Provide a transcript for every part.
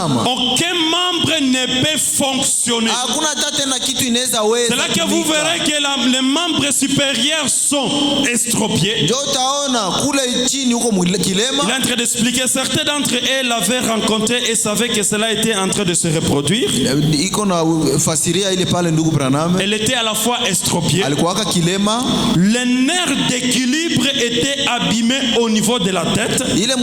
aucun membre ne peut fonctionner. C'est là que vous verrez que les membres supérieurs sont estropiés. Il est en train d'expliquer, certains d'entre eux l'avaient rencontré et savaient que cela était en train de se reproduire. Elle était à la fois estropiée. Les nerfs d'équilibre étaient abîmés au niveau de la tête. Il ne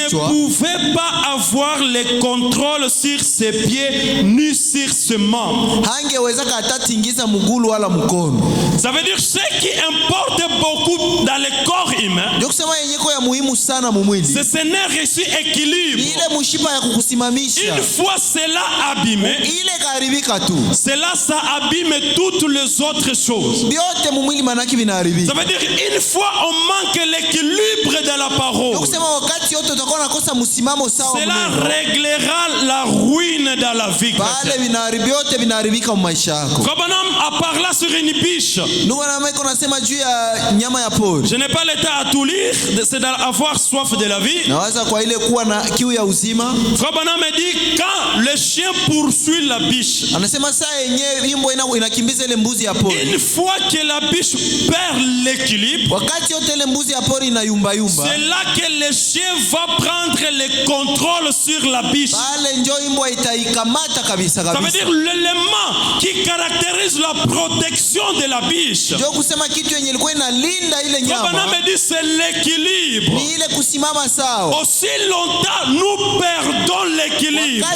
pouvait pas avoir le contrôle sur ses pieds ni sur ses membres. Ça veut dire ce qui importe beaucoup dans le corps humain, c'est ce nerf reçu équilibre. Une fois cela abîmé, cela ça abîme toutes les autres choses. Ça veut dire une fois on manque l'équilibre de la parole, cela réglera la ruine dans la vie. Branham a parlé sur une biche. Je n'ai pas le temps à tout lire, c'est d'avoir soif de la vie. Branham a dit quand le chien poursuit la biche, une fois que la biche perd l'équilibre, c'est là que le chien va prendre le contrôle sur la biche. Ça veut dire l'élément qui caractérise la protection de la biche. Branham dit c'est l'équilibre. Aussi longtemps nous perdons l'équilibre,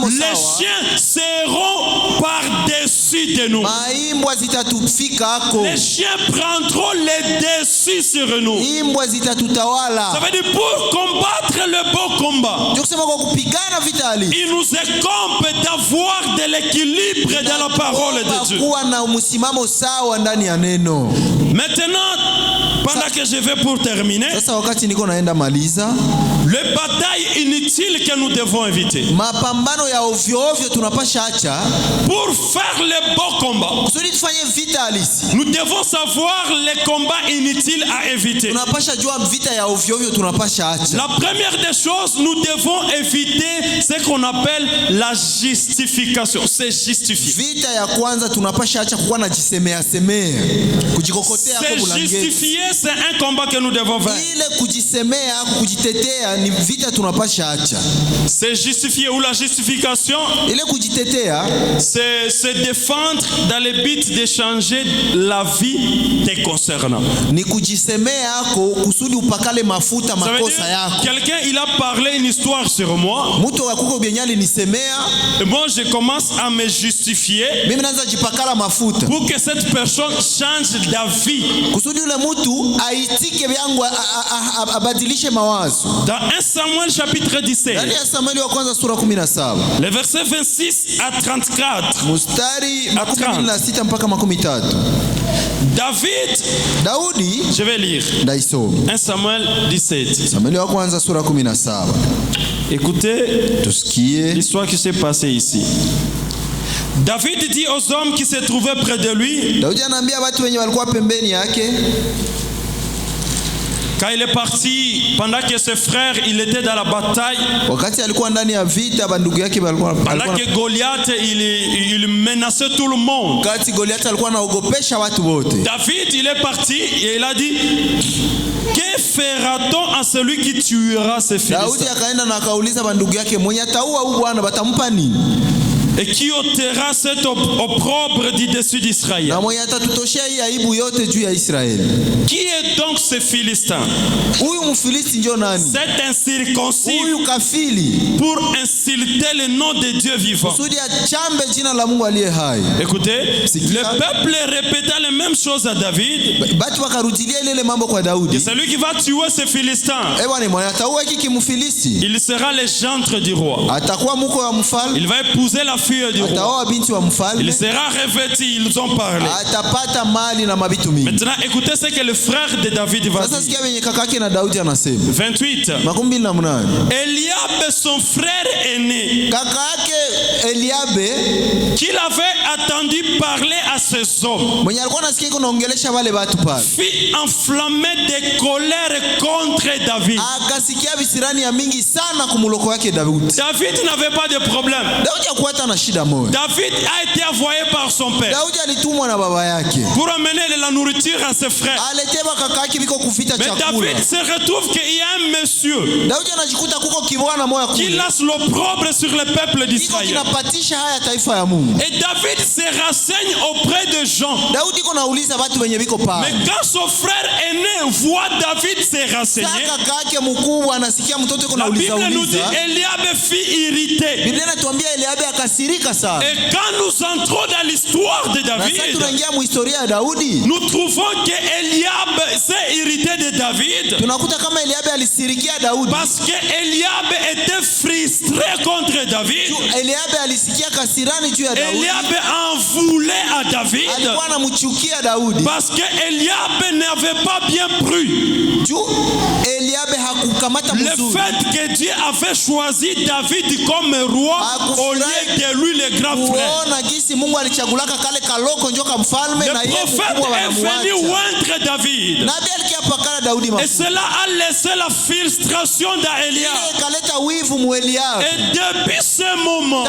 les chiens seront par-dessus de nous. Les chiens prendront le dessus sur nous. Ça veut dire pour combattre le bon combat, il nous incombe d'avoir de l'équilibre dans la parole de Dieu. Maintenant, pendant que je vais pour terminer, le bataille inutile que nous devons éviter pour faire le bon combat, nous devons savoir les combats inutiles à éviter. La première des choses, nous devons éviter ce qu'on appelle la justification. C'est justifier. C'est justifier, c'est un combat que nous devons faire. C'est justifier, ou la justification, c'est se défendre dans le but de changer la vie te concernant. Quelqu'un il a parlé une histoire sur moi, et moi je commence à me justifier pour que cette personne change d'avis. Dans 1 Samuel chapitre 17, le verset 26 à 34, à 30. David, je vais lire 1 Samuel 17. Écoutez l'histoire qui s'est passée ici. David dit aux hommes qui se trouvaient près de lui, quand il est parti, pendant que ses frères il était dans la bataille, pendant que Goliath il menaçait tout le monde, David il est parti et il a dit, que fera-t-on à celui qui tuera ces Philistins et qui ôtera cet opprobre du dessus d'Israël? Qui est donc ce Philistin? C'est incirconcis pour insulter le nom de Dieu vivant. Écoutez, le peuple répéta les mêmes choses à David. Et celui qui va tuer ce Philistin, il sera le gendre du roi. Il va épouser la fille du roi. Il sera revêtu, ils ont parlé. Maintenant, écoutez ce que le frère de David va dire. 28. Eliab, son frère aîné, qu'il avait attendu parler à ces hommes, fit enflammer des colères contre David. David n'avait pas de problème. David a été envoyé par son père pour amener de la nourriture à ses frères. Mais David se retrouve qu'il y a un monsieur qui lance l'opprobre sur le peuple d'Israël. Et David se renseigne auprès de gens. Mais quand son frère aîné voit David se renseigner, la Bible nous dit Eliab fut irrité. Et quand nous entrons dans l'histoire de David, nous trouvons que Eliab s'est irrité de David parce que Eliab était frustré contre David. Eliab en voulait à David parce que Eliab n'avait pas bien pris le fait que Dieu avait choisi David comme roi au lieu de lui le grand frère. Le prophète est venu oindre David. Et cela a laissé la frustration d'Eliab. Et depuis ce moment,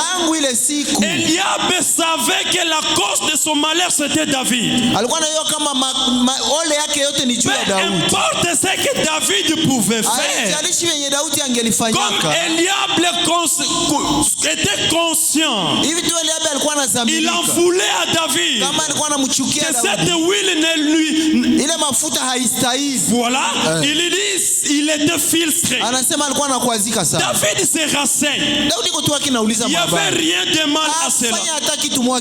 Eliab savait que la cause de son malheur c'était David. Peu importe ce que David pouvait faire, comme Eliab était conscient, il en voulait à David que cette huile ne lui... Voilà, il dit il était filtré. David se renseigne. Il n'y avait rien de mal à cela.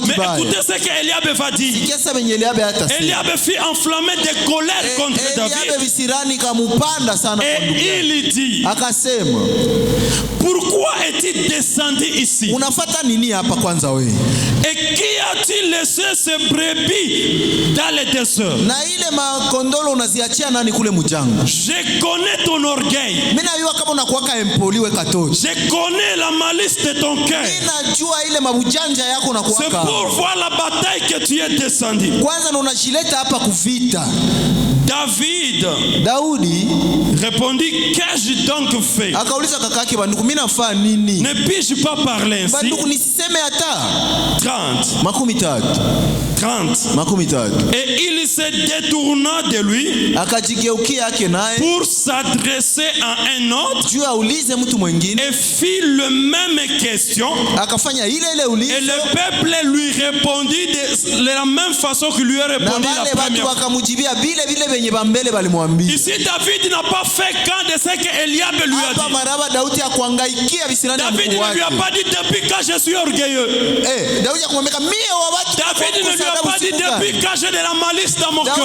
Mais écoutez ce qu'Eliab va dire. Eliab fut enflammé de colère contre David. Et il dit, pourquoi est-il descendu ici? Et qui a-t-il laissé ces brebis dans le désert? Je connais ton orgueil. Je connais la malice de ton cœur. C'est pour voir la bataille que tu es descendu. David répondit, qu'ai-je donc fait? Ne puis-je pas parler ainsi? 30. Et il se détourna de lui pour s'adresser à un autre et fit le même question. Et le peuple lui répondit de la même façon qu'il lui a répondu la première fois. Ici David n'a pas fait quand de ce que Eliab lui a dit. David ne lui a pas dit depuis quand je suis orgueilleux. David ne lui a pas dit depuis quand j'ai de la malice dans mon cœur.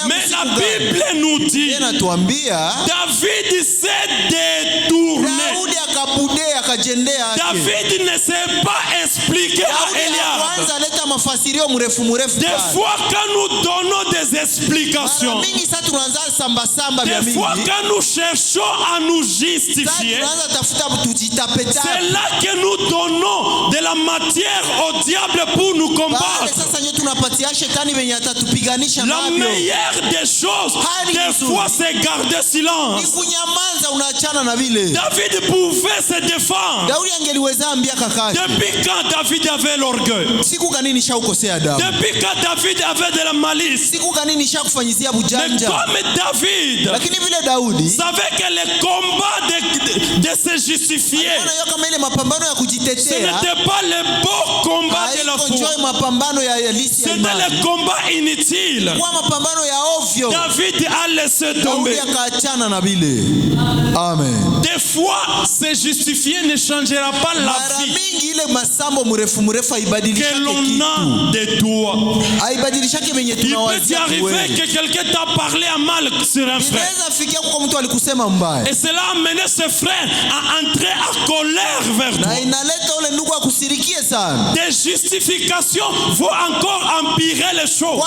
Mais la Bible nous dit David s'est détourné. David ne s'est pas expliqué à Eliab. Des fois quand nous donnons des explications, des fois quand nous cherchons à nous justifier, c'est là que nous donnons de la matière au diable pour nous combattre. La meilleure des choses, des fois, c'est garder silence. David pouvait se défendre. Depuis quand David avait l'orgueil? Depuis quand David avait de la malice? Mais comme David savait que le combat de se justifier, ce n'était pas le beau combat de la foi. C'était le combat inutile. David a laissé tomber. Amen. Des fois, se justifier ne changera pas la vie que l'on a de toi. Il peut y arriver que quelqu'un t'a parlé à mal sur un frère. Et cela a amené ce frère à entrer en colère vers toi. Tes justifications vont encore empirer les choses.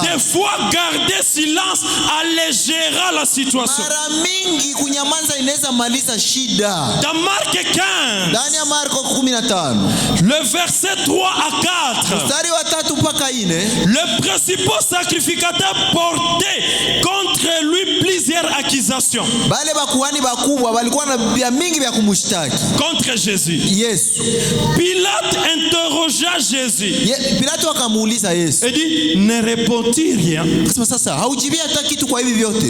Des fois, garder silence allégera la situation. Dans Marc 15, le verset 3 à 4, le principal sacrificateur portait contre lui plusieurs accusations. Contre Jésus. Pilate interrogea Jésus. Et dit, ne répond-il rien?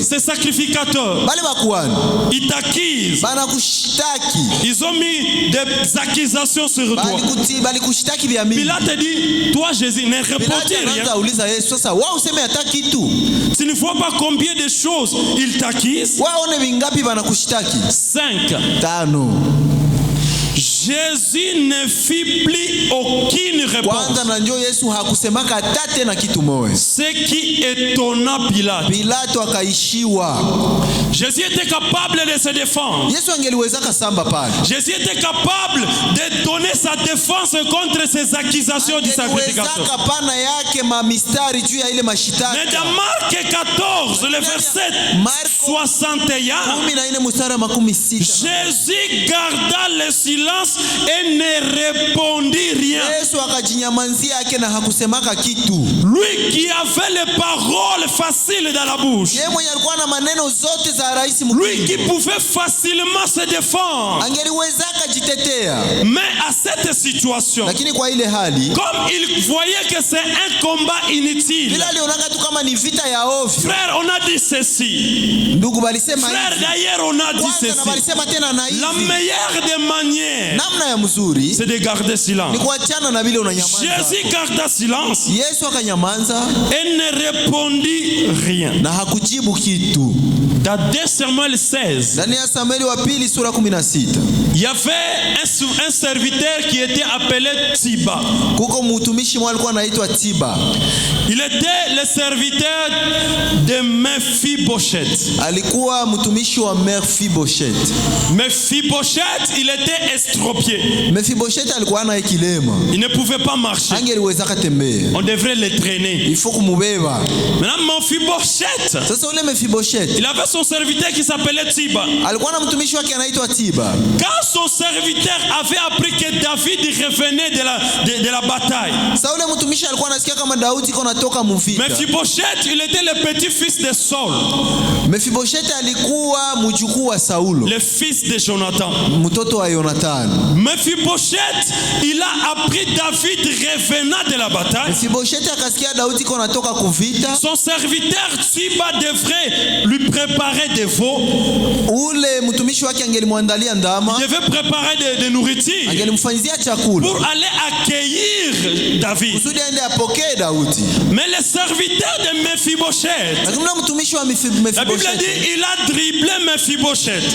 Ces sacrificateurs, ils t'accusent. Ils ont mis des accusations sur toi. Pilate dit, toi Jésus, ne répond-il rien? Tu ne vois pas combien de choses ils t'accusent? 5. Jésus ne fit plus aucune réponse. Ce qui étonna Pilate. Jésus était capable de se défendre. Jésus était capable de donner sa défense contre ces accusations du sacrificateur. Mais dans Marc 14, le verset 61, Jésus garda le silence et ne répondit rien. Lui qui avait les paroles faciles dans la bouche, lui qui pouvait facilement se défendre, mais à cette situation, comme il voyait que c'est un combat inutile, frère, on a dit ceci. Frère, d'ailleurs, on a dit ceci. La meilleure des manières, c'est de garder silence. Jésus garda silence et ne répondit rien. Dans 2 Samuel 16, il y avait un serviteur qui était appelé Tsiba. Il était le serviteur de Mephibosheth. Mephibosheth, il était estropié. Il ne pouvait pas marcher. On devrait le traîner. Maintenant, Mephibosheth, il avait son serviteur qui s'appelait Tsiba. Quand son serviteur avait appris que David revenait de la bataille, Mephibosheth, il était le petit-fils de Saul, le fils de Jonathan. Mephibosheth, il a appris David revenant de la bataille. Son serviteur Tsiba devrait lui préparer des veaux. Il devait préparer de nourriture pour aller accueillir David. Mais le serviteur de Mephibosheth, la Bible dit, il a dribblé Mephibosheth.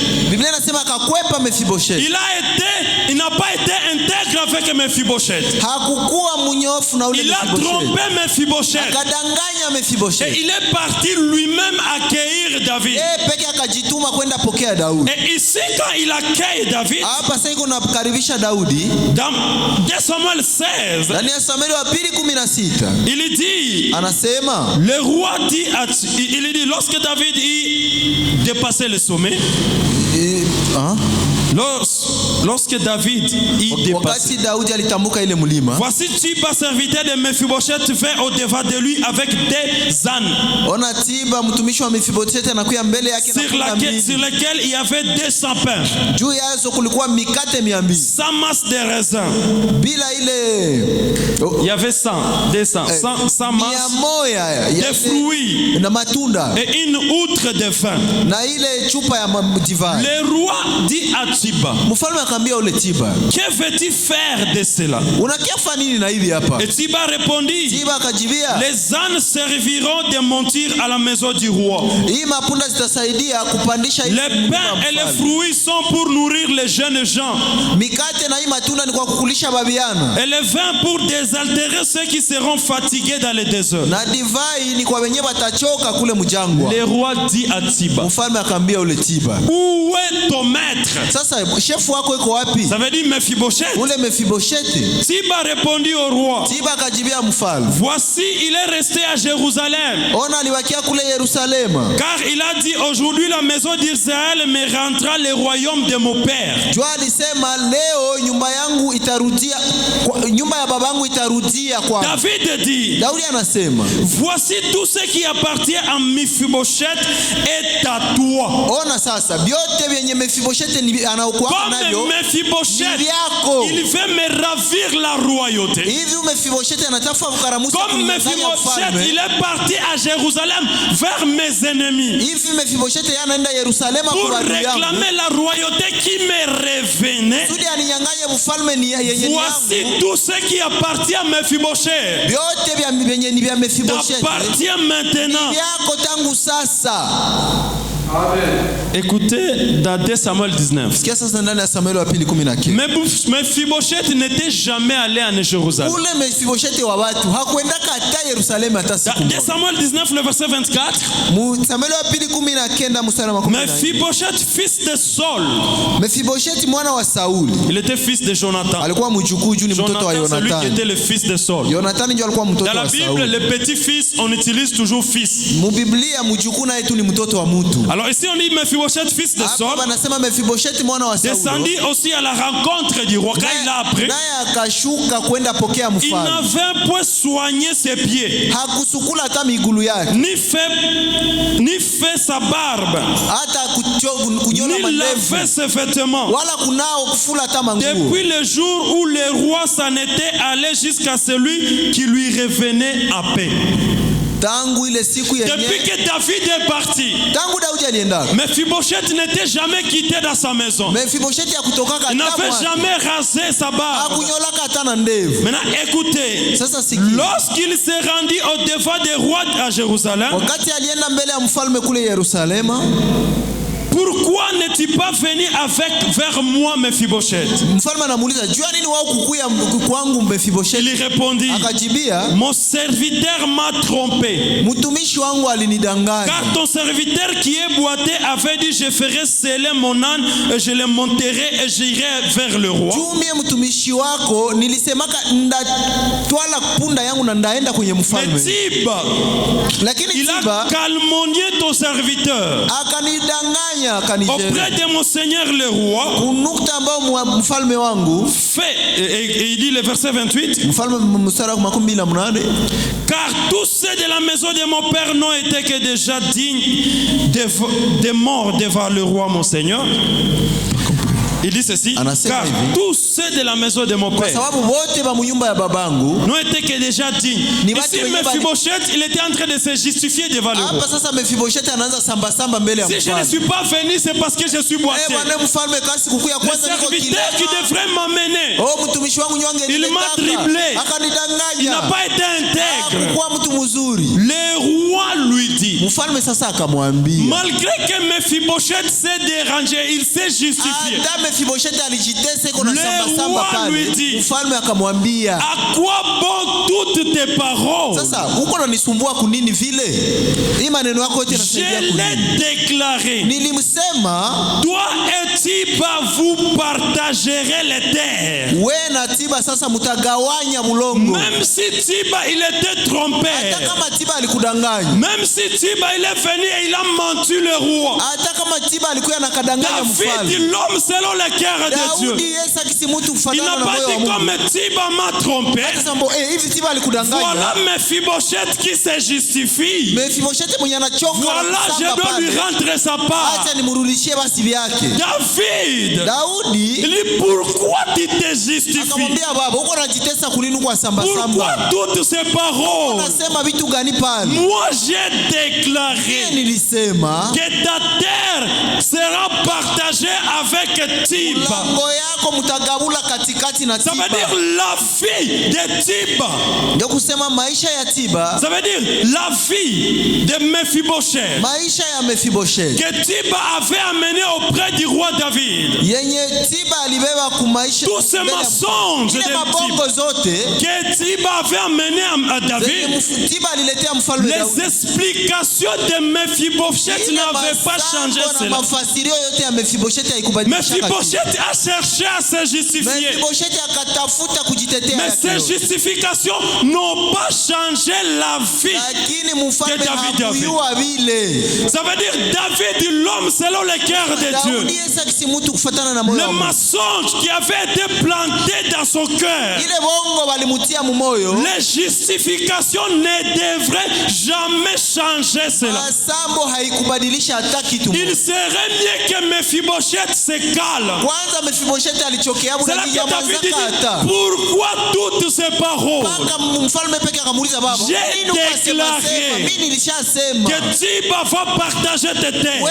Il n'a pas été intègre avec Mephibosheth. Il a trompé Mephibosheth. Et il est parti lui-même accueillir David. Et ici, quand il accueille David, dans 2 Samuel 16, il dit, le roi dit, il dit, lorsque David dépassait le sommet, lorsque David y dépassait, voici Tsiba, serviteur de Mephibosheth, vint au-devant de lui avec des ânes sur lesquels il y avait 200 pains, 100 masses de raisins. Il y avait 100 masses de fruits et une outre de vin. Le roi dit à Tiba. Mfalme akamwambia ule Tiba, que veux-tu faire de cela? Unakiafanya nini na hivi hapa? Et Tiba répondit, Tiba akajibia, les ânes serviront de montir à la maison du roi. Hii mapunda zitasaidia kupandisha hii. Les pains et les fruits sont pour nourrir les jeunes gens. Mikate na hii matunda ni kwa kukulisha babiana. Et le vin pour désaltérer ceux qui seront fatigués dans le désert. Na divai ni kwa wenye batachoka kule mjangwa. Le roi dit à Tiba, Mfalme akamwambia ule Tiba, où est ton maître? sasa chef wako iko wapi? Ça veut dire Mephibosheth. Ule Mephibosheth. Tiba répondit au roi, Tiba akajibia mfalme, voici il est resté à Jérusalem. Ona aliwakia kule Yerusalema. Car il a dit, aujourd'hui la maison d'Israël me rendra le royaume de mon père. Jua alisema leo nyumba yangu itarudia, nyumba ya babangu itarudia kwa. David dit, Daudi anasema, voici tout ce qui appartient à Mephibosheth est à toi. Ona sasa vyote vyenye Mephibosheth anaokuwa navyo. Comme Mephibosheth, il veut me ravir la royauté. Hivi Mephibosheth anatafuta kukaramusha. Comme Mephibosheth, il est parti à Jérusalem vers mes ennemis. Hivi Mephibosheth anaenda Yerusalema pour réclamer la royauté qui me revenait. Sudi aninyang'anye ufalme ni yenye. Voici tout ce qui appartient à Mephibosheth. Vyote vya vyenye ni vya Mephibosheth. T'appartient maintenant. Vyako tangu sasa. Amen. Écoutez dans 2 Samuel 19. Sikia sasa ndani ya Samuel wa pili 19. Mephibosheth n'était jamais allé à Jérusalem. Ule Mephibosheth wa watu hakwenda hata Yerusalemu hata siku moja. 2 Samuel 19 le verset 24. Samuel wa pili 19 mstari wa 14. Mephibosheth fils de Saul. Mephibosheth mwana wa Sauli. Il était fils de Jonathan. Alikuwa mjukuu ni mtoto wa Jonathan. Celui qui était le fils de Saul. Jonathan ndio alikuwa mtoto wa Sauli. Dans la Bible, le petit-fils on utilise toujours fils. Mu Biblia mjukuu naye tu ni mtoto wa mtu. Alors ici on dit Mephibosheth fils de Saul. Anasema Mephibosheth mwana wa Sauli. Descendit aussi à la rencontre du roi quand il a appris. Naye akashuka kwenda pokea mfalme. Il n'avait point soigné ses pieds. Hakusukula hata miguu yake. Ni fait sa barbe. Hata kunyola mandevu. Ni lavé ses vêtements. Wala kunao kufula hata manguo. Depuis le jour où le roi s'en était allé jusqu'à celui qui lui revenait à paix. Tangu ile siku yenyewe. Depuis que David est parti. Tangu Daudi alienda. Mephibosheth n'était jamais quitté dans sa maison. Mephibosheth hakutoka hata. Il n'avait jamais rasé sa barbe. Hakunyola hata na ndevu. Maintenant écoutez. Sasa sikia. Lorsqu'il s'est rendu au devant des rois à Jérusalem. Wakati alienda mbele ya mfalme kule Yerusalema. Pourquoi n'es-tu pas venu vers moi Mephibosheth? Mfalme anamuuliza, jua nini wao kukuya kwangu Mephibosheth? Il répondit, akajibia, mon serviteur m'a trompé. Mtumishi wangu alinidanganya. Car ton serviteur qui est boité avait dit, je ferai sceller mon âne et je le monterai et j'irai vers le roi. Jumie mtumishi wako nilisemaka ndatwala punda yangu na ndaenda kwenye mfalme. Tiba, lakini il a calomnié ton serviteur. Akanidanganya. Auprès de mon seigneur le roi, fait, et il dit le verset 28, car tous ceux de la maison de mon père n'ont été que déjà dignes de mort devant le roi mon seigneur. Il dit ceci, car tous ceux de la maison de mon père n'ont été que déjà dignes. Ici, Mephibosheth, il était en train de se justifier devant le roi. Si je ne suis pas venu, c'est parce que je suis boité. Le serviteur qui devrait m'amener, il m'a dribblé. Il n'a pas été intègre. Le roi lui dit, malgré que Mephibosheth s'est dérangé, il s'est justifié. Le roi lui dit, à quoi bon toutes tes paroles? Je l'ai déclaré. Toi et Tiba, vous partagerez les terres. Même si Tiba il était trompé, même si Tiba il est venu et il a menti le roi, David, l'homme selon le cœur de Dieu, il n'a pas dit comme Tiba m'a trompé. Voilà Mephibosheth qui se justifie. Voilà, je dois lui rendre sa part. David, il dit, pourquoi tu te justifies? Pourquoi toutes ces paroles? Moi j'ai déclaré que ta terre sera partagée avec Tiba. Tiba. Ça veut dire la vie de Tiba. Ça veut dire la vie de Mephibosheth. Que Tiba avait amené auprès du roi David. Tous ces mensonges de Tiba que Tiba avait amené à David, les explications de Mephibosheth n'avaient pas changé cela. Mephibosheth a cherché à se justifier. Mais ces justifications n'ont pas changé la vie que David avait. Ça veut dire David, l'homme selon le cœur de Dieu. Le mensonge qui avait été planté dans son cœur, les justifications ne devraient jamais changer cela. Il serait mieux que Mephibosheth se calme. C'est là que David dit, pourquoi toutes ces paroles? J'ai déclaré que Tiba va partager tes terres.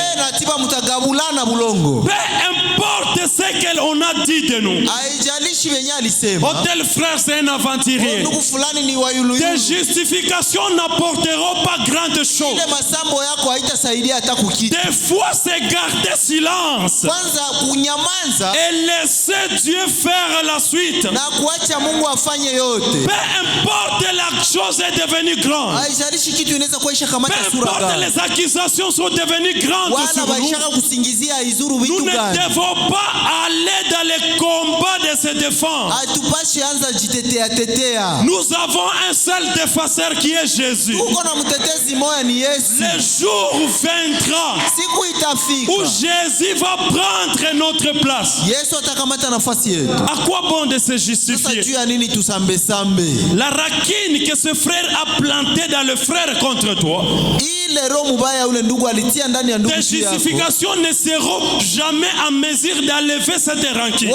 Peu importe ce qu'on a dit de nous. Oh, tel frère, c'est un aventurier. Tes justifications n'apporteront pas grande chose. Des fois, c'est garder silence et laisser Dieu faire la suite. Peu importe la chose est devenue grande. Peu importe les accusations sont devenues grandes sur nous. Nous ne devons pas aller dans les combats de se défendre. Nous avons un seul défenseur qui est Jésus. Le jour viendra où Jésus va prendre notre place. À quoi bon de se justifier? La rancune que ce frère a plantée dans le frère contre toi, tes justifications ne seront jamais en mesure d'enlever cette rancune.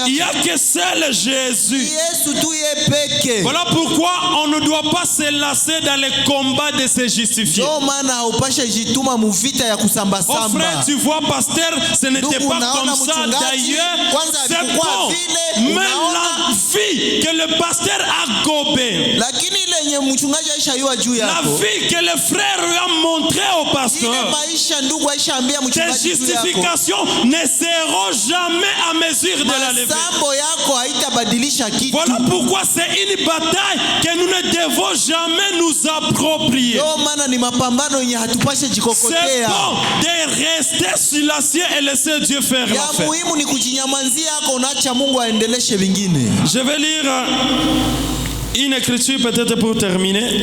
Il n'y a que seul Jésus. Voilà pourquoi on ne doit pas se lasser dans les combats de se justifier. Oh frère, tu vois, pasteur, ce n'était pas comme ça d'ailleurs. C'est bon. Mais la vie que le pasteur a gobée, la vie que le frère lui a montré au pasteur, tes justifications ne seront jamais à mesure de la lever. Voilà pourquoi c'est une bataille que nous ne devons jamais nous approprier. C'est bon de rester silencieux et laisser Dieu faire l'affaire. Je vais lire une écriture peut-être pour terminer.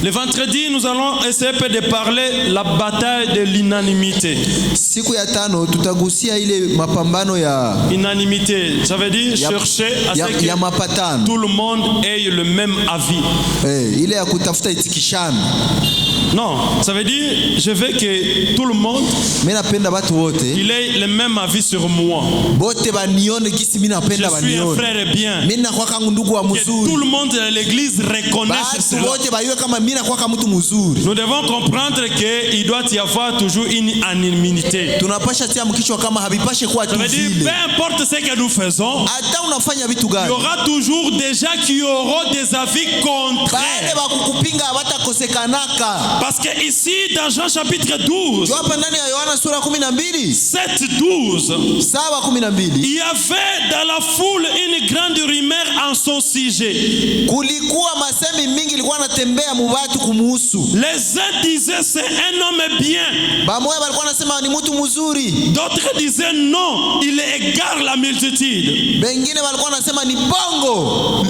Le vendredi, nous allons essayer de parler la bataille de l'unanimité. Unanimité, ça veut dire chercher à ce que tout le monde ait le même avis. Non, ça veut dire je veux que tout le monde il ait le même avis sur moi. Je suis un frère bien. Que tout le monde de l'église reconnaisse cela. Nous devons comprendre qu'il doit y avoir toujours une unanimité. Ça veut dire peu importe ce que nous faisons, il y aura toujours des gens qui auront des avis contraires. Parce que ici, dans Jean chapitre 12, 7-12, il y avait dans la foule une grande rumeur en son sujet. Les uns disaient c'est un homme bien. D'autres disaient non, il égare la multitude.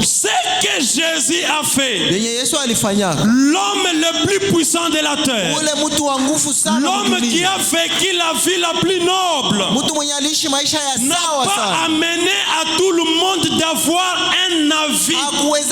Ce que Jésus a fait, l'homme le plus puissant de la terre, l'homme qui a vécu la vie la plus noble, n'a pas amené à tout le monde d'avoir un avis.